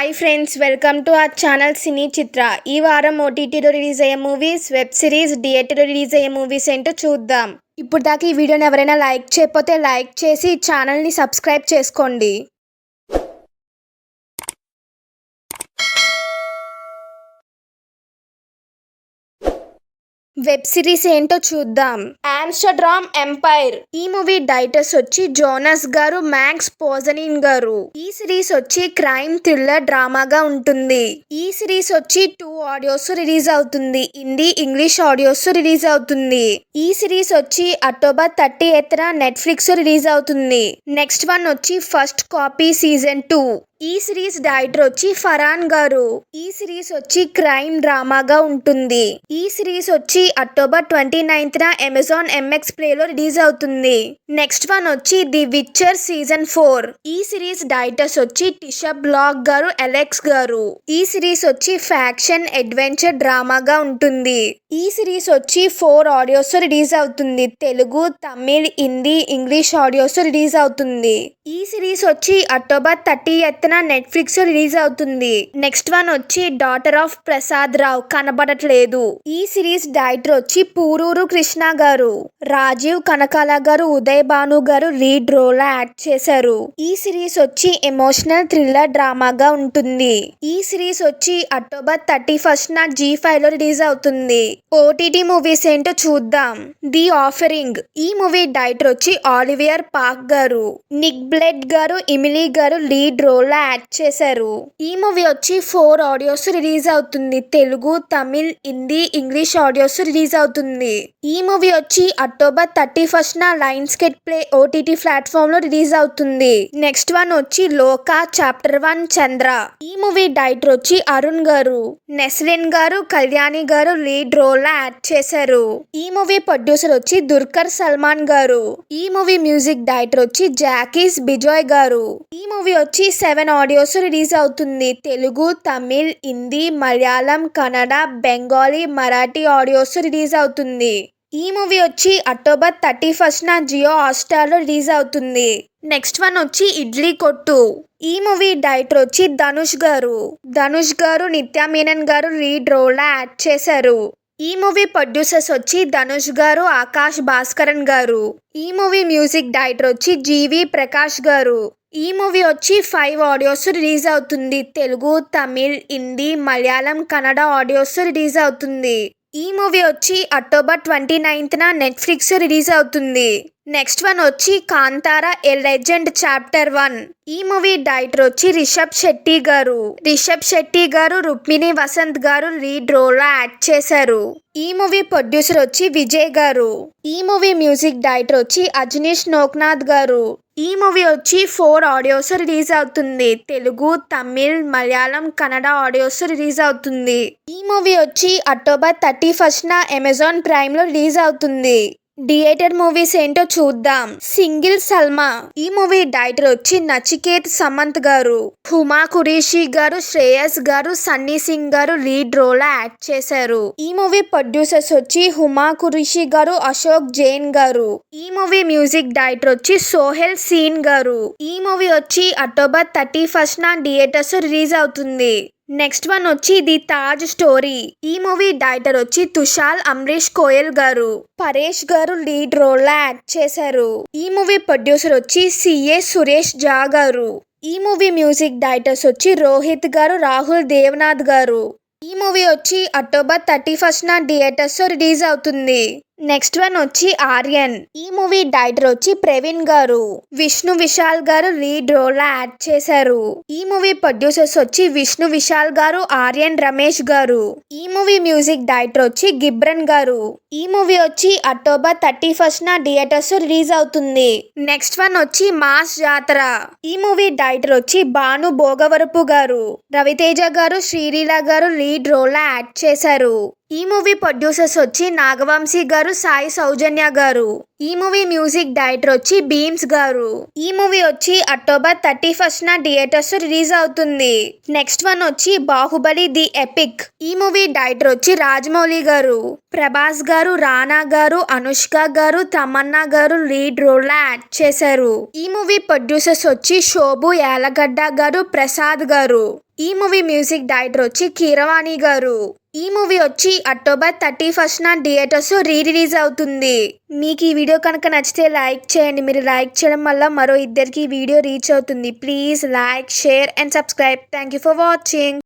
Hi friends, welcome to our channel Cine Chitra. ఈ వారం ఓటీటీలో రిలీజ్ అయ్యే మూవీస్, వెబ్ సిరీస్, థియేటర్లో రిలీజ్ అయ్యే మూవీస్ ఏంటో చూద్దాం. ఇప్పుడు దాకా ఈ వీడియోని ఎవరైనా లైక్ చేయకపోతే లైక్ చేసి ఛానల్ని సబ్స్క్రైబ్ చేసుకోండి. వెబ్ సిరీస్ ఏంటో చూద్దాం. Amsterdam empire. ఈ మూవీ డైరెక్టర్స్ వచ్చి జోనస్ గారు, మ్యాక్స్ పోజనిన్ గారు. ఈ సిరీస్ వచ్చి క్రైమ్ థ్రిల్లర్ డ్రామాగా ఉంటుంది. ఈ సిరీస్ వచ్చి 2 ఆడియోస్ రిలీజ్ అవుతుంది. హిందీ, ఇంగ్లీష్ ఆడియోస్ రిలీజ్ అవుతుంది. ఈ సిరీస్ వచ్చి అక్టోబర్ 30న నెట్ఫ్లిక్స్ రిలీజ్ అవుతుంది. నెక్స్ట్ వన్ వచ్చి ఫస్ట్ కాపీ సీజన్ 2. ఈ సిరీస్ డైరెక్టర్ వచ్చి ఫరాన్ గారు. ఈ సిరీస్ వచ్చి క్రైమ్ డ్రామాగా ఉంటుంది. ఈ సిరీస్ వచ్చి అక్టోబర్ 29న అమెజాన్ ఎంఎక్స్ ప్లేలో రిలీజ్ అవుతుంది. నెక్స్ట్ వన్ వచ్చి ది విచ్చర్ సీజన్ 4. ఈ సిరీస్ డైరెక్టర్స్ వచ్చి టిషా బ్లాక్ గారు, అలెక్స్ గారు. ఈ సిరీస్ వచ్చి ఫ్యాక్షన్ అడ్వెంచర్ డ్రామాగా ఉంటుంది. ఈ సిరీస్ వచ్చి 4 ఆడియోస్ రిలీజ్ అవుతుంది. Telugu, Tamil, Hindi, English audios release అవుతుంది. ఈ సిరీస్ వచ్చి అక్టోబర్ 30న నెట్ఫ్లిక్స్ రిలీజ్ అవుతుంది. నెక్స్ట్ వన్ వచ్చి డాటర్ ఆఫ్ ప్రసాద్ రావు, కనబడట్లేదు. ఈ సిరీస్ డైరెక్టర్ వచ్చి పూరూరు కృష్ణ గారు. రాజీవ్ కనకాల గారు, ఉదయ్ భాను గారు లీడ్ రోల్ యాక్ట్ చేశారు. ఈ సిరీస్ వచ్చి ఎమోషనల్ థ్రిల్లర్ డ్రామాగా ఉంటుంది. ఈ సిరీస్ వచ్చి అక్టోబర్ 31న G5లో రిలీజ్ అవుతుంది. ఓటీటీ మూవీస్ ఏంటో చూద్దాం. The offering. ఈ మూవీ డైరెక్టర్ వచ్చి ఆలివియర్ పాక్ గారు. నిక్ బ్లెడ్ గారు, ఎమిలీ గారు లీడ్ రోల్ యాక్ట్ చేశారు. ఈ మూవీ వచ్చి 4 ఆడియోస్ రిలీజ్ అవుతుంది. Telugu, Tamil, Hindi, English audios release అవుతుంది. ఈ మూవీ వచ్చి అక్టోబర్ 31న Lionsgate play OTT platform లో రిలీజ్ అవుతుంది. నెక్స్ట్ వన్ వచ్చి లోకా చాప్టర్ 1 చంద్ర. ఈ మూవీ డైరెక్టర్ వచ్చి అరుణ్ గారు. నెస్లిన్ గారు, కళ్యాణి గారు లీడ్ రోల్ యాక్ట్ చేశారు. ఈ మూవీ ప్రొడ్యూసర్ వచ్చి దుర్కర్ సల్మాన్ గారు. ఈ మూవీ మ్యూజిక్ డైరెక్టర్ వచ్చి జాకీస్ బిజోయ్ గారు. ఈ మూవీ వచ్చి 7 ఆడియోస్ రిలీజ్ అవుతుంది. తెలుగు, తమిళ్, హిందీ, మలయాళం, కన్నడ, బెంగాలీ, మరాఠీ ఆడియోస్ రిలీజ్ అవుతుంది. ఈ మూవీ వచ్చి అక్టోబర్ 31న జియో హాట్స్టార్లో రిలీజ్ అవుతుంది. నెక్స్ట్ వన్ వచ్చి ఇడ్లీ కొట్టు. ఈ మూవీ డైరెక్టర్ వచ్చి ధనుష్ గారు. ధనుష్ గారు, నిత్యా మీనన్ గారు లీడ్ రోల్ యాక్ట్ చేశారు. ఈ మూవీ ప్రొడ్యూసర్స్ వచ్చి ధనుష్ గారు, ఆకాష్ భాస్కరన్ గారు. ఈ మూవీ మ్యూజిక్ డైరెక్టర్ వచ్చి జీవి ప్రకాష్ గారు. ఈ మూవీ వచ్చి 5 ఆడియోస్ రిలీజ్ అవుతుంది. తెలుగు, తమిళ్, హిందీ, మలయాళం, కన్నడ ఆడియోస్ రిలీజ్ అవుతుంది. ఈ మూవీ వచ్చి అక్టోబర్ 29న నెట్ఫ్లిక్స్ రిలీజ్ అవుతుంది. నెక్స్ట్ వన్ వచ్చి కాంతారా ఎ లెజెండ్ చాప్టర్ 1. ఈ మూవీ డైరెక్టర్ వచ్చి రిషబ్ శెట్టి గారు. రిషబ్ శెట్టి గారు, రుక్మిణి వసంత్ గారు లీడ్ రోల్ యాక్ట్ చేశారు. ఈ మూవీ ప్రొడ్యూసర్ వచ్చి విజయ్ గారు. ఈ మూవీ మ్యూజిక్ డైరెక్టర్ వచ్చి అజనీష్ నోక్నాథ్ గారు. ఈ మూవీ వచ్చి 4 ఆడియోస్ రిలీజ్ అవుతుంది. తెలుగు, తమిళ్, మలయాళం, కన్నడ ఆడియోస్ రిలీజ్ అవుతుంది. ఈ మూవీ వచ్చి అక్టోబర్ 31న అమెజాన్ ప్రైమ్ లో రిలీజ్ అవుతుంది. థియేటర్ మూవీస్ ఏంటో చూద్దాం. సింగిల్ సల్మా. ఈ మూవీ డైరెక్టర్ వచ్చి నచికేత్ సమంత్ గారు. హుమా ఖురేషి గారు, శ్రేయస్ గారు, సన్నీ సింగ్ గారు లీడ్ రోల్ యాక్ట్ చేశారు. ఈ మూవీ ప్రొడ్యూసర్స్ వచ్చి హుమా ఖురేషి గారు, అశోక్ జైన్ గారు. ఈ మూవీ మ్యూజిక్ డైరెక్టర్ వచ్చి సోహెల్ సీన్ గారు. ఈ మూవీ వచ్చి అక్టోబర్ 31న థియేటర్స్ రిలీజ్ అవుతుంది. నెక్స్ట్ వన్ వచ్చి ది తాజ్ స్టోరీ. ఈ మూవీ డైరెక్టర్ వచ్చి తుషాల్ అమ్రీష్ కోయల్ గారు. పరేష్ గారు లీడ్ రోల్ యాక్ట్ చేశారు. ఈ మూవీ ప్రొడ్యూసర్ వచ్చి సిఏ సురేష్ జా గారు. ఈ మూవీ మ్యూజిక్ డైరెక్టర్స్ వచ్చి రోహిత్ గారు, రాహుల్ దేవనాథ్ గారు. ఈ మూవీ వచ్చి అక్టోబర్ 31న థియేటర్స్ రిలీజ్ అవుతుంది. నెక్స్ట్ వన్ వచ్చి ఆర్యన్. ఈ మూవీ డైరెక్టర్ వచ్చి ప్రవీణ్ గారు. విష్ణు విశాల్ గారు లీడ్ రోల్ యాక్ట్ చేశారు. ఈ మూవీ ప్రొడ్యూసర్స్ వచ్చి విష్ణు విశాల్ గారు, ఆర్యన్ రమేష్ గారు. ఈ మూవీ మ్యూజిక్ డైరెక్టర్ వచ్చి గిబ్రన్ గారు. ఈ మూవీ వచ్చి అక్టోబర్ 31న థియేటర్స్ రిలీజ్ అవుతుంది. నెక్స్ట్ వన్ వచ్చి మాస్ జాతర. ఈ మూవీ డైరెక్టర్ వచ్చి భాను భోగవరపు గారు. రవితేజ గారు, శ్రీలీల గారు లీడ్ రోల్ యాక్ట్ చేశారు. ఈ మూవీ ప్రొడ్యూసర్స్ వచ్చి నాగవంశీ గారు, సాయి సౌజన్య గారు. ఈ మూవీ మ్యూజిక్ డైరెక్టర్ వచ్చి బీమ్స్ గారు. ఈ మూవీ వచ్చి అక్టోబర్ 31న థియేటర్స్ రిలీజ్ అవుతుంది. నెక్స్ట్ వన్ వచ్చి బాహుబలి ది ఎపిక్. ఈ మూవీ డైరెక్టర్ వచ్చి రాజమౌళి గారు. ప్రభాస్ గారు, రానా గారు, అనుష్క గారు, తమన్నా గారు లీడ్ రోల్ యాక్ట్ చేశారు. ఈ మూవీ ప్రొడ్యూసర్స్ వచ్చి శోభు యాలగడ్డ గారు, ప్రసాద్ గారు. ఈ మూవీ మ్యూజిక్ డైరెక్టర్ వచ్చి కీరవాణి గారు. ఈ మూవీ వచ్చి అక్టోబర్ 31న థియేటర్స్ రిలీజ్ అవుతుంది. మీకు ఈ వీడియో కనుక నచ్చితే లైక్ చేయండి. మీరు లైక్ చేయడం వల్ల మరో ఇద్దరికి ఈ వీడియో రీచ్ అవుతుంది. Please like, share and subscribe. Thank you for watching.